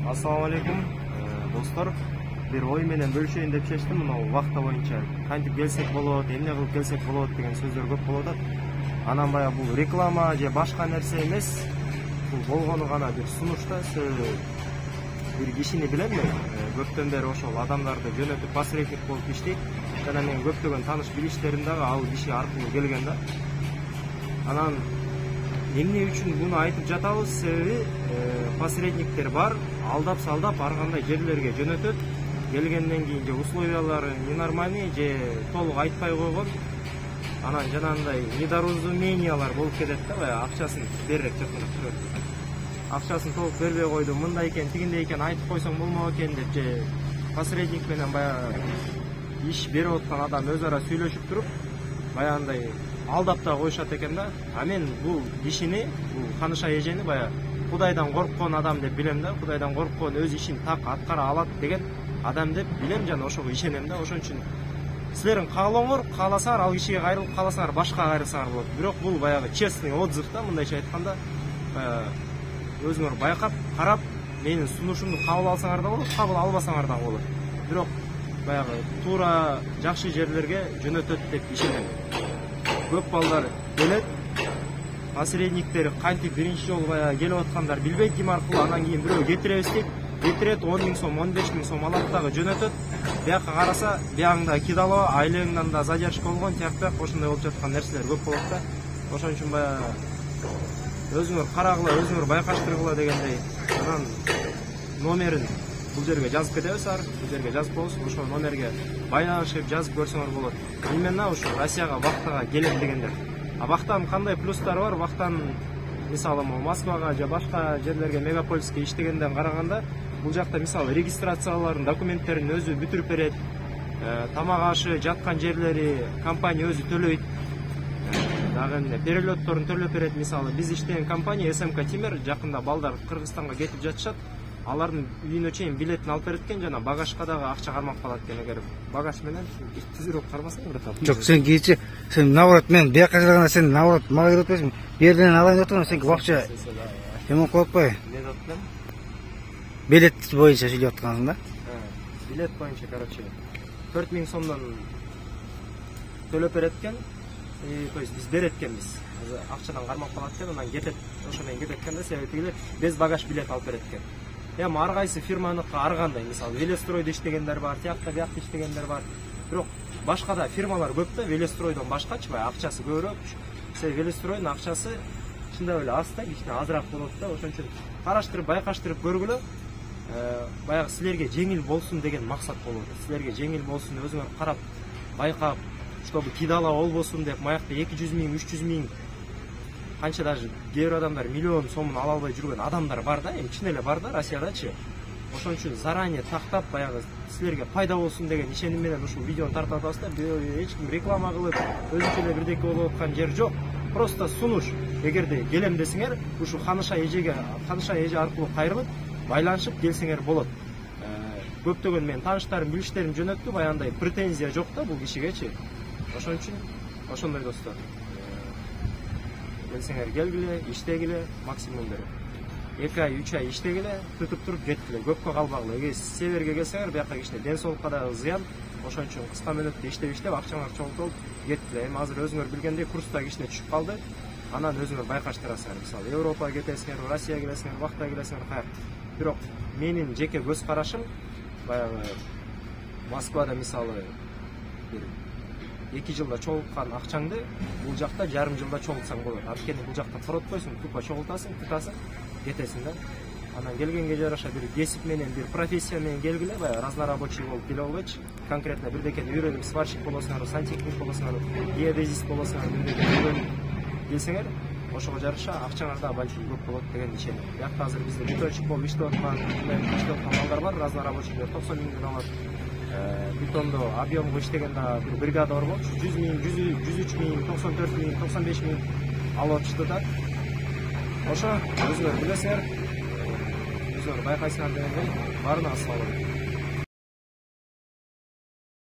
Ассаламу алейкум достор. Бир ой менен бөлүшөйүн деп чечтим. Мына убакта боюнча кантип келсек болот, эмне кылып келсек болот деген сөздөр көп болуп атат. Анан баягы бул реклама же башка нерсе эмес. Бул болгону гана бир сунуш да. Бир кишини билем мен. Көптөн бери ошол адамдарды жөнөтүп посредник болуп иштейт. Жана мен көптөгөн тааныш билиштерим дагы ал киши аркылуу келген да. Анан эмне үчүн буну айтып жатабыз? Себеби посредниктер бар, алдап-салдап ар кандай жерлерге жөнөтөт. Келгенден кийин же условиялары ненормальный, же толук айтпай койгон. Анан жанагындай недоразумениялар болуп кетет да, баягы акчасын беререк жакында. Акчасын толук бербей койду, мындай экен, тигиндей экен, айтып койсоң болмок экен деп же посредник менен баягы иш берип аткан адам өз ара сүйлөшүп туруп, баягындай алдап да коюшат экен да. А мен бул кишини, бул Каныша эжени баягы Кудайдан корккон адам деп билем да. Кудайдан корккон, өз ишин так аткара алат деген адам деп билем жана ошого ишенем да. Ошон үчүн силердин каалооңор, кааласаңар ал кишиге кайрылып, кааласаңар башка кайрылсаңар болот. Бирок бул баягы честный отзыв да, мындайча айтканда. Өзүңөр байкап, карап, менин сунушумду кабыл алсаңар да болот, кабыл албасаңар да болот. Бирок баягы туура жакшы жерлерге жөнөтөт деп ишенем. Көп балдар келет, посредниктер кантип биринчи жолу баягы келип аткандар билбейт ким аркылуу, анан кийин бирөө кетиребиз дейт. Кетирет 10 000 сом, 15 000 сом алат дагы жөнөтөт. Бияка караса, биягында кидалоо, айлыгыңдан да задержка болгон, тияк ошондой болуп жаткан нерселер көп болот да. Ошон үчүн баягы өзүңөр карагыла, өзүңөр байкаштыргыла дегендей. Анан номерин бул жерге жазып кетебиз, бул жерге жазып коебуз. Ошол номерге байланышып жазып көрсөңөр болот. Именно ушу Россияга вахтага келем дегендер. А вахтанын кандай плюстары бар? Вахтанын мисалы Москвага же башка жерлерге, мегаполиске иштегенден караганда, бул жакта мисалы регистрацияларын, документтерин өзү бүтүрүп берет. Тамак ашы, жаткан жерлери компания өзү төлөйт. Дагы эмне, перелетторун төлөп берет. Мисалы биз иштеген компания СМК Тимер жакында балдар Кыргызстанга кетип жатышат. Алардын үйүнө чейин билетин алып берет экен, жана багажка дагы акча кармап калат экен. Эгер багаж менен түзүрөк кармасаң братан. Жок, сен кийчи, сен наоборот мен бияка жүргөндө сен наоборот мага келип атпайсың. Берден алайын деп атам, сен вообще эме кылып атпай. Не деп атам? Билет боюнча сүйлөп аткансың да? Билет боюнча, короче, 4 000 сомдон төлөп берет экен. То есть биз берет экенбиз. Акчадан кармап калат экен, анан кетет. Ошо менен кетет экен да, себеби тигилер без багаж билет алып берет экен. Эми ар кайсы фирманыкы ар кандай, мисалы Велостройдо иштегендер бар, тиякта биякта иштегендер бар. Бирок башка да фирмалар көп да, Велостройдон башкачы, баягы акчасы көбүрөөк. Себеби Велостройдун акчасы чындап эле аз да, кичине азыраак болот да. Ошон үчүн караштырып, байкаштырып көргүлө. Баягы силерге жеңил болсун деген максат болот. Силерге жеңил болсун, өзүңөр карап, байкап, чтобы кидала болбосун деп, маякта 200 000, 300 000, канча даже кээ бир адамдар миллион сомун ала албай жүргөн адамдар бар да, эми чын эле бар да Россиядачы. Ошон үчүн заранее тактап, баягы силерге пайда болсун деген ишеним менен ушул видеону тартып атабыз да. Эч ким реклама кылып, өзүнчө эле бирдеке болуп аткан жер жок. Просто сунуш. Эгерде келем десеңер, ушу Каныша эже аркылуу кайрылып, байланышып келсеңер болот. Көптөгөн мен тааныштарым, билиштерим жөнөттү, баягындай претензия жок да бул кишигечи. Ошон үчүн ошондой достор. Келсеңер келгиле, иштегиле, максимум бир 2 ай, 3 ай иштегиле, тутуп туруп кеткиле, көпкө калбагыла. Эгер северге келсеңер, бияка кичине ден соолукка да зыян. Ошон үчүн кыска мөөнөттө иштеп, акчаңарды чогултуп кеткиле. Эми азыр өзүңөр билгендей курста кичине түшүп калды. Анан өзүңөр байкаштырасыңар. Мисалы Европага кетесиңер, Россияга келесиңер, вахтага келесиңер, каяк. Бирок менин жеке көз карашым, баягы Москвада мисалы бир 2 жылда чогулткан акчаңды бул жакта жарым жылда чогултсаң болот. Анткени бул жакта короткойсуң, тупа чогултасың, тутасың, кетесиң да. Анан келгенге жараша бир кесип менен, бир профессия менен келгиле, баягы разнорабочий болуп келе албайчы. Конкретно бирдекени үйрөнүп, сварщик болосуңар, сантехник болосуңар, геодезист болосуңар, бирдекени үйрөнүп келсеңер, ошого жараша акчаңар да балким көп болот деген ишенем. Биякта азыр бизде бетончик болуп иштеп аткан балдар бар, разнорабочийлер 90 000 алат. Бетондо объемго иштегенде бир бригада бар болчу, 100 000, 103 000, 94 000, 95 000 алып атышты да. Ошо өзүңөр билесиңер, өзүңөр байкайсыңар дегендей, баарына ассалам алейкум.